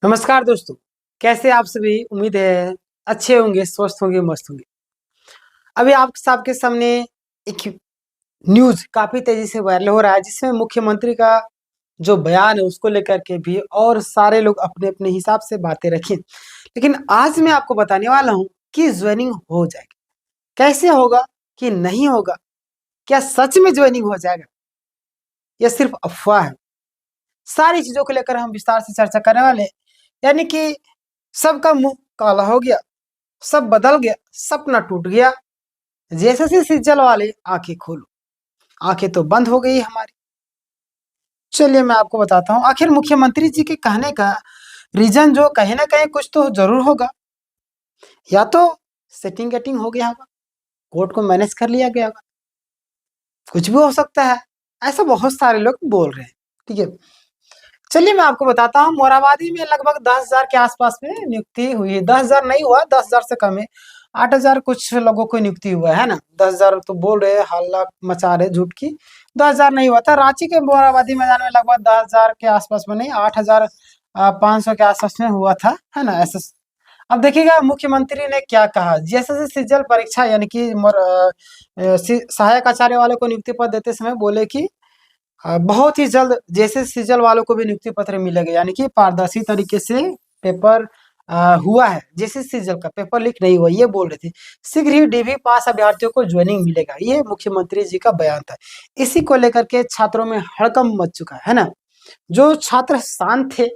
नमस्कार दोस्तों। कैसे आप सभी? उम्मीद है अच्छे होंगे, स्वस्थ होंगे, मस्त होंगे। अभी आप सबके सामने एक न्यूज़ काफ़ी तेज़ी से वायरल हो रहा है, जिसमें मुख्यमंत्री का जो बयान है उसको लेकर के भी और सारे लोग अपने-अपने हिसाब से बातें रखें। लेकिन आज मैं आपको बताने वाला हूँ कि जॉइनिंग हो जाएगी। कैसे होगा कि नहीं होगा? क्या सच में जॉइनिंग हो जाएगा? या सिर्फ़ अफ़वाह है? सारी चीज़ों को लेकर हम विस्तार से चर्चा करने वाले हैं। यानी कि सबका मुँह काला हो गया, सब बदल गया, सपना टूट गया। जैसे से सिज्जल वाले आँखें खोलो, आँखें तो बंद हो गई हमारी। चलिए मैं आपको बताता हूँ, आखिर मुख्यमंत्री जी के कहने का रीज़न जो कहीं न कहीं कुछ तो ज़रूर होगा। या तो सेटिंग-वेटिंग हो गया होगा, कोर्ट को मैनेज कर लिया गया होगा, कुछ भी हो सकता है। ऐसा बहुत सारे लोग बोल रहे हैं, ठीक है। चलिए मैं आपको बताता हूँ, मोराबादी में लगभग 10,000 के आस-पास में नियुक्ति हुई है। 10,000 नहीं हुआ, 10,000 से कम है। 8,000 कुछ लोगों को नियुक्ति हुआ है ना? 10,000 तो बोल रहे हैं, हल्ला मचा रहे झूठ की। 10,000 नहीं हुआ था। रांची के मोराबादी मैदान में लगभग 10,000 के आस-पास में नहीं, 8,000 500 के आस-पास में हुआ था, है ना? ऐसा अब देखिएगा मुख्यमंत्री ने क्या कहा, जैसे सिज्जल परीक्षा यानी कि सहायक आचार्य वालों को नियुक्ति पद देते समय बोले कि बहुत ही जल्द जैसे सीजल वालों को भी नियुक्ति पत्र मिलेगा, यानी कि पारदर्शी तरीके से पेपर हुआ है। जैसे सीजल का पेपर लीक नहीं हुआ, ये बोल रहे थे। शीघ्र ही डीवी पास अभ्यर्थियों को ज्वाइनिंग मिलेगा, ये मुख्यमंत्री जी का बयान था। इसी को लेकर के छात्रों में हड़कंप मच चुका है ना? जो छात्र शांत थे,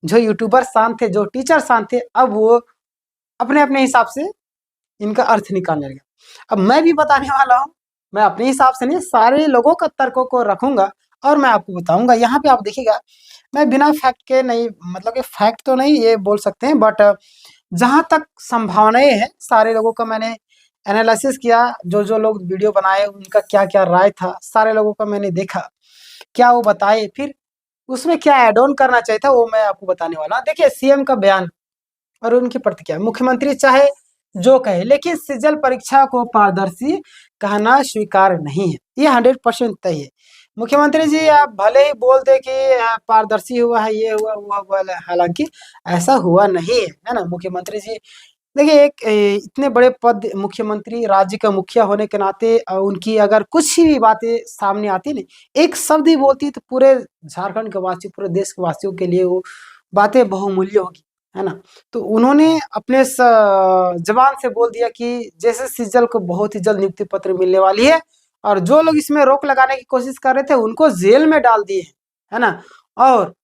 जो यूट्यूबर शांत थे, जो टीचर शांत थे, अब वो अपने-अपने हिसाब से इनका अर्थ निकालने लगे। अब मैं भी बताने वाला हूँ, मैं अपने हिसाब से नहीं, सारे लोगों का तर्कों को रखूँगा और मैं आपको बताऊँगा। यहाँ पे आप देखिएगा, मैं बिना फैक्ट के नहीं, मतलब कि फैक्ट तो नहीं ये बोल सकते हैं, बट जहाँ तक संभावनाएँ हैं, सारे लोगों का मैंने एनालिसिस किया, जो-जो लोग वीडियो बनाए उनका क्या-क्या राय था, सारे लोगों का मैंने देखा, क्या वो बताए, फिर उसमें क्या ऐड ऑन करना चाहिए था, वो मैं आपको बताने वाला हूँ। देखिए सीएम का बयान और उनकी प्रतिक्रिया, मुख्यमंत्री चाहे जो कहे, लेकिन सिजल परीक्षा को पारदर्शी कहना स्वीकार नहीं है। ये 100% तय है। मुख्यमंत्री जी आप भले ही बोल दें कि पारदर्शी हुआ है, ये हुआ, वो हुआ, हालाँकि ऐसा हुआ नहीं है ना? मुख्यमंत्री जी देखिए, एक इतने बड़े पद मुख्यमंत्री, राज्य का मुखिया होने के नाते उनकी अगर कुछ भी बातें सामने आती है ना, एक शब्द ही बोलती है तो पूरे झारखंड के वासी, पूरे देश के वासियों के लिए वो बातें बहुमूल्य होगी, है ना? तो उन्होंने अपने ज़बान से बोल दिया कि जैसे सिज्जल को बहुत ही जल्द नियुक्ति पत्र मिलने वाली है और जो लोग इसमें रोक लगाने की कोशिश कर रहे थे, उनको जेल में डाल दिए हैं, है ना? और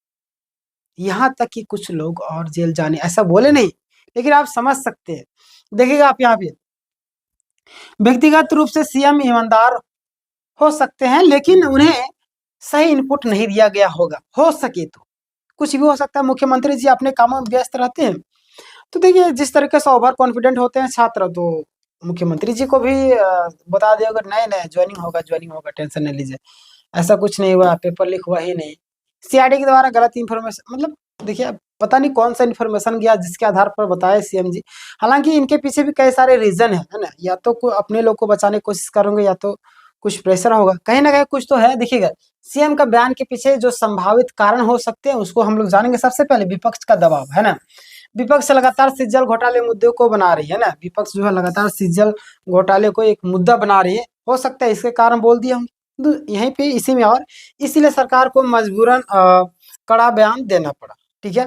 यहाँ तक कि कुछ लोग और जेल जाने ऐसा बोले नहीं, लेकिन आप समझ सकते हैं। देखिएगा आप यहाँ पे, व्यक्तिगत रूप से सीएम ईमानदार हो सकते हैं, लेकिन उन्हें सही इनपुट नहीं दिया गया होगा, हो सके तो। कुछ भी हो सकता है, मुख्यमंत्री जी अपने कामों में व्यस्त रहते हैं। तो देखिए, जिस तरीके से ओवर कॉन्फिडेंट होते हैं छात्र, तो मुख्यमंत्री जी को भी बता दिया अगर नहीं-नहीं ज्वाइनिंग होगा, टेंशन नहीं लीजिए। ऐसा कुछ नहीं हुआ, पेपर लीक हुआ ही नहीं। सीआईडी के द्वारा गलत इन्फॉर्मेशन, मतलब देखिए, पता नहीं कौन-सा इन्फॉर्मेशन गया जिसके आधार पर बताए सीएम जी। हालाँकि इनके पीछे भी कई सारे रीज़न हैं, है ना? या तो को अपने लोग को बचाने की कोशिश करेंगे, या तो कुछ प्रेशर होगा। कहीं न कहीं कुछ तो है। देखिएगा, सीएम का बयान के पीछे जो संभावित कारण हो सकते हैं, उसको हम लोग जानेंगे। सबसे पहले विपक्ष का दबाव, है ना? विपक्ष लगातार सिज्जल घोटाले मुद्दे को बना रही है ना, विपक्ष जो है लगातार सिज्जल घोटाले को एक मुद्दा बना रही है। हो सकता है इसके कारण बोल दिया होंगे। यहीं पे इसी में, और इसीलिए सरकार को मजबूरन कड़ा बयान देना पड़ा, ठीक है।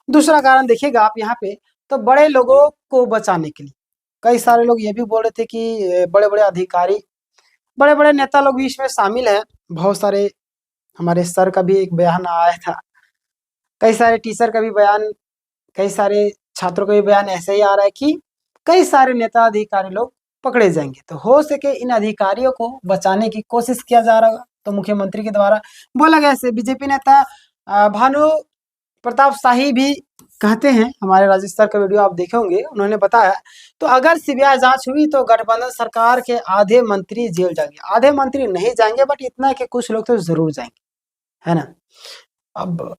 दूसरा कारण देखिएगा आप यहाँ पे, तो बड़े लोगों को बचाने के लिए कई सारे लोग ये भी बोल रहे थे कि बड़े-बड़े अधिकारी, बड़े-बड़े नेता लोग भी इसमें शामिल हैं। बहुत सारे हमारे सर का भी एक बयान आया था, कई सारे टीचर का भी बयान, कई सारे छात्रों का भी बयान ऐसे ही आ रहा है कि कई सारे नेता अधिकारी लोग पकड़े जाएँगे। तो हो सके इन अधिकारियों को बचाने की कोशिश किया जा रहा होगा। तो मुख्यमंत्री के द्वारा बोला गया। ऐसे बीजेपी नेता भानु प्रताप शाही भी कहते हैं, हमारे राजेश सर का वीडियो आप देखे होंगे, उन्होंने बताया, तो अगर सीबीआई जाँच हुई तो गठबंधन सरकार के आधे मंत्री जेल जाएँगे। आधे मंत्री नहीं जाएँगे, बट इतना है कि कुछ लोग तो ज़रूर जाएँगे, है ना? अब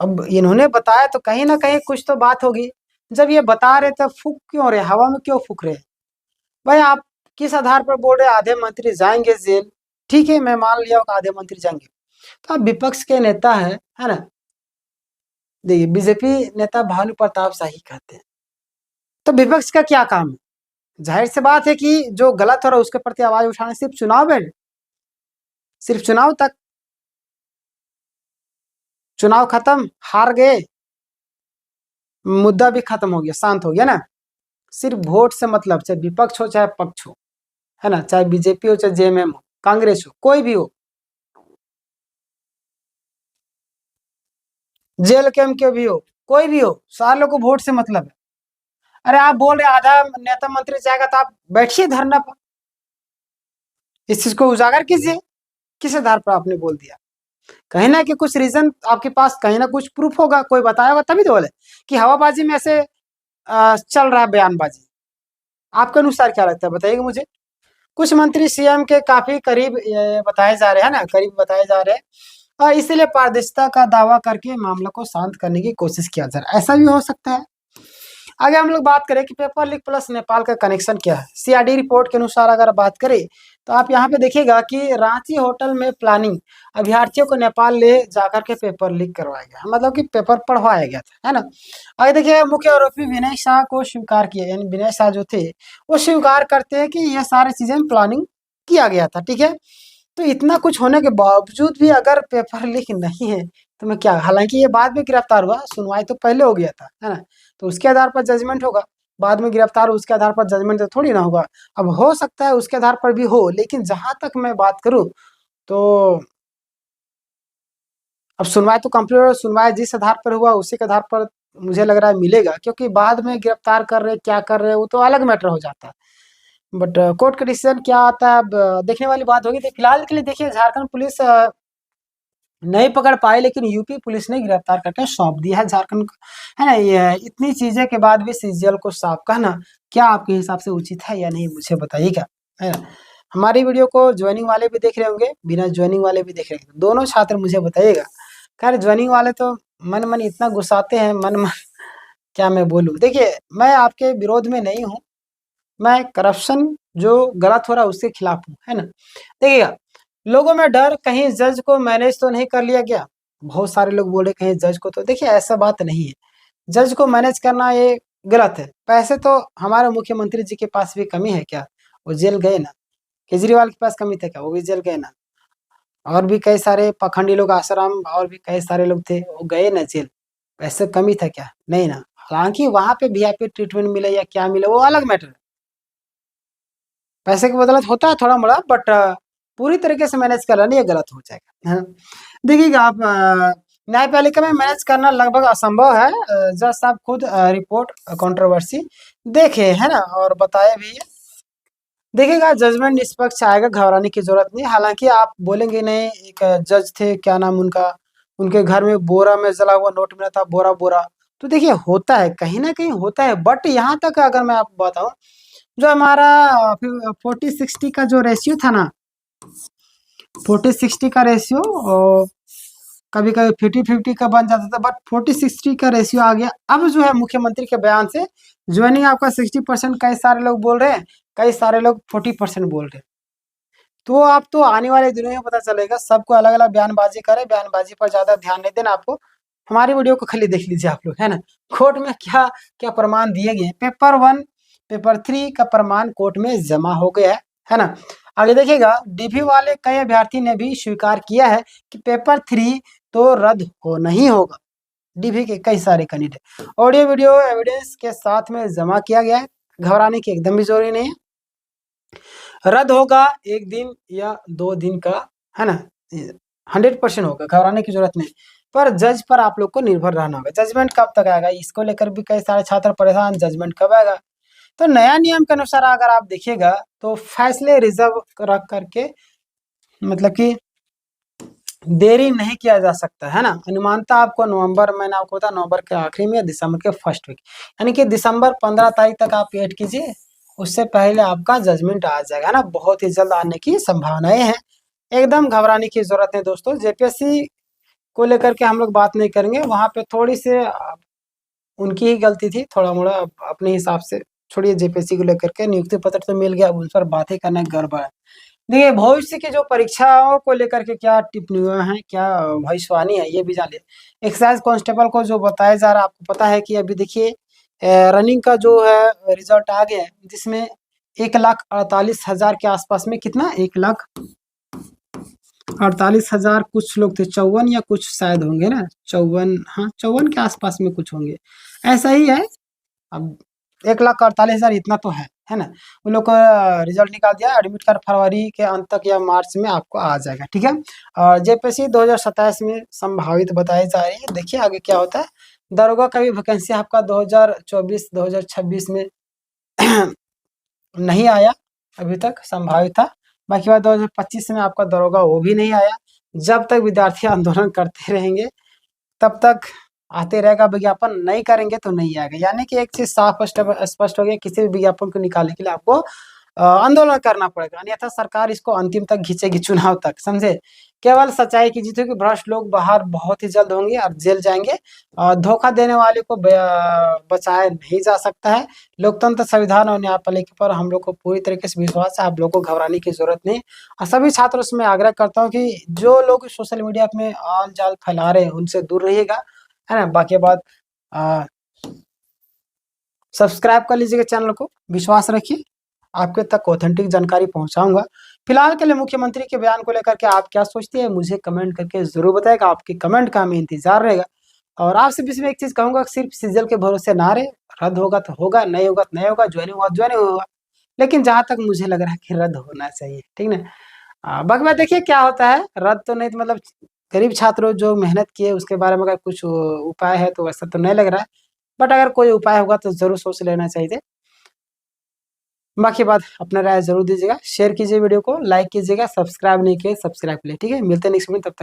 अब इन्होंने बताया तो कहीं न कहीं कुछ तो बात होगी। जब ये बता रहे तो फूँक क्यों रहे? हवा में क्यों फूँक रहे हैं? भाई आप किस आधार पर बोल रहे हैं आधे मंत्री जाएँगे जेल? ठीक है, मैं मान लिया कि आधे मंत्री जाएँगे। तो आप विपक्ष के नेता हैं, है ना? देखिए बीजेपी नेता भानु प्रताप शाही कहते हैं, तो विपक्ष का क्या काम है? जाहिर सी बात है कि जो गलत हो रहा है उसके प्रति आवाज उठाना सिर्फ चुनाव है, सिर्फ चुनाव तक। चुनाव खत्म, हार गए, मुद्दा भी खत्म हो गया, शांत हो गया ना। सिर्फ वोट से मतलब, चाहे विपक्ष हो चाहे पक्ष हो, है ना, चाहे बीजेपी हो चाहे जेएमएम हो, कांग्रेस हो, कोई भी हो, जेल कैंप के भी हो, कोई भी हो, सारे लोग को वोट से मतलब है। अरे आप बोल रहे आधा नेता मंत्री जाएगा तो आप बैठिए धरना पर, इस चीज को उजागर कीजिए, किस आधार पर आपने बोल दिया? कहीं ना कि कुछ रीजन आपके पास, कहीं ना कुछ प्रूफ होगा, कोई बताया होगा तभी तो बोले कि हवाबाजी में ऐसे चल रहा है बयानबाजी। आपके अनुसार क्या लगता है बताइएगा मुझे। कुछ मंत्री सीएम के काफी करीब बताए जा रहे हैं ना, करीब बताए जा रहे हैं, और इसीलिए पारदर्शिता का दावा करके मामला को शांत करने की कोशिश किया जा रहा है, ऐसा भी हो सकता है। आगे हम लोग बात करें कि पेपर लीक प्लस नेपाल का कनेक्शन क्या है। सीआरडी रिपोर्ट के अनुसार अगर बात करें तो आप यहाँ पे देखिएगा कि रांची होटल में प्लानिंग, अभ्यर्थियों को नेपाल ले जाकर के पेपर लीक करवाया गया, मतलब कि पेपर पढ़वाया गया था, है ना। आगे देखिए, मुख्य आरोपी विनय शाह को स्वीकार किया, यानी विनय शाह जो थे वो स्वीकार करते हैं कि यह सारी चीजें प्लानिंग किया गया था, ठीक है। तो इतना कुछ होने के बावजूद भी अगर पेपर लीक नहीं है तो मैं क्या, हालांकि ये बाद में गिरफ्तार हुआ, सुनवाई तो पहले हो गया था, है ना, तो उसके आधार पर जजमेंट होगा। बाद में गिरफ्तार हो उसके आधार पर जजमेंट तो थोड़ी ना होगा। अब हो सकता है उसके आधार पर भी हो, लेकिन जहां तक मैं बात करूं तो अब सुनवाई तो कंप्लीट हो, सुनवाई जिस आधार पर हुआ उसी के आधार पर मुझे लग रहा है मिलेगा, क्योंकि बाद में गिरफ्तार कर रहे क्या कर रहे वो तो अलग मैटर हो जाता है। बट कोर्ट का डिसीजन क्या आता है अब देखने वाली बात होगी। तो फिलहाल के लिए देखिए, झारखंड पुलिस नहीं पकड़ पाई, लेकिन यूपी पुलिस ने गिरफ्तार करके सौंप दिया है झारखंड को, है ना। ये इतनी चीजें के बाद भी सीजीएल को साफ कहना क्या आपके हिसाब से उचित है या नहीं, मुझे बताइएगा, है ना। हमारी वीडियो को ज्वाइनिंग वाले भी देख रहे होंगे, बिना ज्वाइनिंग वाले भी देख रहे होंगे, दोनों छात्र मुझे बताइएगा। खैर ज्वाइनिंग वाले तो मन मन इतना गुस्साते हैं, मन मन क्या मैं बोलूँ। देखिए मैं आपके विरोध में नहीं हूँ, मैं करप्शन जो गलत हो रहा है उसके खिलाफ हूँ, है ना। देखिएगा, लोगों में डर, कहीं जज को मैनेज तो नहीं कर लिया गया। बहुत सारे लोग बोल रहे कहीं जज को, तो देखिए ऐसा बात नहीं है, जज को मैनेज करना ये गलत है। पैसे तो हमारे मुख्यमंत्री जी के पास भी कमी है क्या, वो जेल गए ना। केजरीवाल के पास कमी था क्या, वो भी जेल गए ना। और भी कई सारे पखंडी लोग, आसाराम और भी कई सारे लोग थे, वो गए ना जेल। पैसे कमी था क्या, नहीं ना। हालांकि वहां पे वीआईपी ट्रीटमेंट मिले या क्या मिले वो अलग मैटर है, पैसे की बदौलत होता है थोड़ा मोड़ा, बट पूरी तरीके से मैनेज करना नहीं, ये गलत हो जाएगा, है ना। देखिएगा आप न्यायपालिका में मैनेज करना लगभग असंभव है। जज साहब खुद रिपोर्ट कंट्रोवर्सी देखे, है ना, और बताए भी। देखिएगा जजमेंट निष्पक्ष आएगा, घबराने की जरूरत नहीं। हालांकि आप बोलेंगे नहीं, एक जज थे, क्या नाम उनका, उनके घर में बोरा में जला हुआ नोट मिला था, बोरा बोरा। तो देखिए होता है, कहीं ना कहीं होता है, बट यहाँ तक अगर मैं आपको बताऊं, जो हमारा 40-60 का जो रेशियो था ना, 40-60 का रेशियो, और कभी कभी 50-50 का बन जाता था, बट 40-60 का रेशियो आ गया। अब जो है मुख्यमंत्री के बयान से ज्वाइनिंग आपका 60%, कई सारे लोग बोल रहे हैं, कई सारे लोग 40% बोल रहे हैं। तो आप तो आने वाले दिनों में पता चलेगा, सबको अलग अलग बयानबाजी करे, बयानबाजी पर ज्यादा ध्यान नहीं देना आपको। हमारी वीडियो को खाली देख लीजिए आप लोग, है ना। कोर्ट में क्या क्या प्रमाण दिए गए, पेपर 1 पेपर 3 का प्रमाण कोर्ट में जमा हो गया है ना। आगे देखिएगा, डीवी वाले कई अभ्यर्थी ने भी स्वीकार किया है कि पेपर 3 तो रद्द हो नहीं होगा। डीवी के कई सारे कैंडिडेट ऑडियो वीडियो एविडेंस के साथ में जमा किया गया है, घबराने की एकदम भी जरूरी नहीं है। रद्द होगा 1 दिन या 2 दिन का, है ना, 100% होगा, घबराने की जरूरत नहीं। पर जज पर आप लोग को निर्भर रहना होगा, जजमेंट कब तक आएगा, इसको लेकर भी कई सारे छात्र परेशान, जजमेंट कब आएगा। तो नया नियम के अनुसार अगर आप देखिएगा तो फैसले रिजर्व रख करके, मतलब कि देरी नहीं किया जा सकता, है ना। अनुमानता आपको नवंबर, मैंने आपको बताया नवंबर के आखिरी में या दिसंबर के फर्स्ट वीक, यानी कि दिसंबर 15 तारीख तक आप वेट कीजिए, उससे पहले आपका जजमेंट आ जाएगा, है ना। बहुत ही जल्द आने की संभावनाएं हैं, एकदम घबराने की जरूरत नहीं दोस्तों। जेपीएससी को लेकर के हम लोग बात नहीं करेंगे, वहां पे थोड़ी से उनकी ही गलती थी, थोड़ा मोड़ा अपने हिसाब से छोड़िए। जेपीएससी को लेकर के नियुक्ति पत्र तो मिल गया, अब उन पर बातें करना गड़बड़ है। देखिए भविष्य की जो परीक्षाओं को लेकर के क्या टिप्पणियां हैं, क्या भविष्यवाणी है, ये भी जान ले। एक्साइज कांस्टेबल को जो बताया जा रहा है, आपको पता है कि अभी देखिए रनिंग का जो है रिजल्ट आ गया है, जिसमें 1,48,000 के आसपास में, कितना 1,48,000 कुछ लोग थे, 54 या कुछ शायद होंगे ना, 54, हाँ 54 के आसपास में कुछ होंगे, ऐसा ही है। अब 1,48,000 इतना तो है ना। उन लोग का रिजल्ट निकाल दिया, एडमिट कार्ड फरवरी के अंत तक या मार्च में आपको आ जाएगा, ठीक है। और जेपीएससी 2027 में संभावित बताई जा रही है, देखिए आगे क्या होता है। दरोगा का भी वैकेंसी आपका 2024-2026 में नहीं आया अभी तक, संभावित था। बाकी बात 2025 में आपका दरोगा वो भी नहीं आया। जब तक विद्यार्थी आंदोलन करते रहेंगे तब तक आते रहेगा विज्ञापन, नहीं करेंगे तो नहीं आएगा। यानी कि एक चीज साफ स्पष्ट हो गया, किसी भी विज्ञापन को निकालने के लिए आपको आंदोलन करना पड़ेगा, अन्यथा सरकार इसको अंतिम तक खींचेगी, चुनाव तक, समझे। केवल सच्चाई की जीत होगी, भ्रष्ट लोग बाहर बहुत ही जल्द होंगे और जेल जाएंगे। धोखा देने वाले को बचाया नहीं जा सकता है। लोकतंत्र, संविधान और न्यायपालिका पर हम लोग को पूरी तरीके से विश्वास है, आप लोग को घबराने की जरूरत नहीं। और सभी छात्रों से मैं आग्रह करता हूँ कि जो लोग सोशल मीडिया में आल जाल फैला रहे हैं उनसे दूर रहिएगा, है ना। बाकी बात सब्सक्राइब कर लीजिएगा चैनल को, विश्वास रखिए आपके तक ऑथेंटिक जानकारी पहुंचाऊंगा। फिलहाल के लिए मुख्यमंत्री के बयान को लेकर के आप क्या सोचते हैं, मुझे कमेंट करके जरूर बताएगा, आपके कमेंट का हमें इंतजार रहेगा। और आपसे बीच में एक चीज कहूंगा, सिर्फ सीजल के भरोसे ना रहे, रद्द होगा तो होगा, नहीं होगा तो नहीं होगा, ज्वाइनिंग होगा ज्वाइनिंग होगा, लेकिन जहां तक मुझे लग रहा है कि रद्द होना चाहिए, ठीक ना। बाकी बात देखिए क्या होता है, रद्द तो नहीं तो मतलब गरीब छात्रों जो मेहनत किए उसके बारे में अगर कुछ उपाय है तो वैसा तो नहीं लग रहा है, बट अगर कोई उपाय होगा तो जरूर सोच लेना चाहिए। बाकी बात अपना राय जरूर दीजिएगा, शेयर कीजिए वीडियो को, लाइक कीजिएगा, सब्सक्राइब नहीं किए सब्सक्राइब कर लिए, ठीक है। मिलते हैं नेक्स्ट वीडियो, तब तक।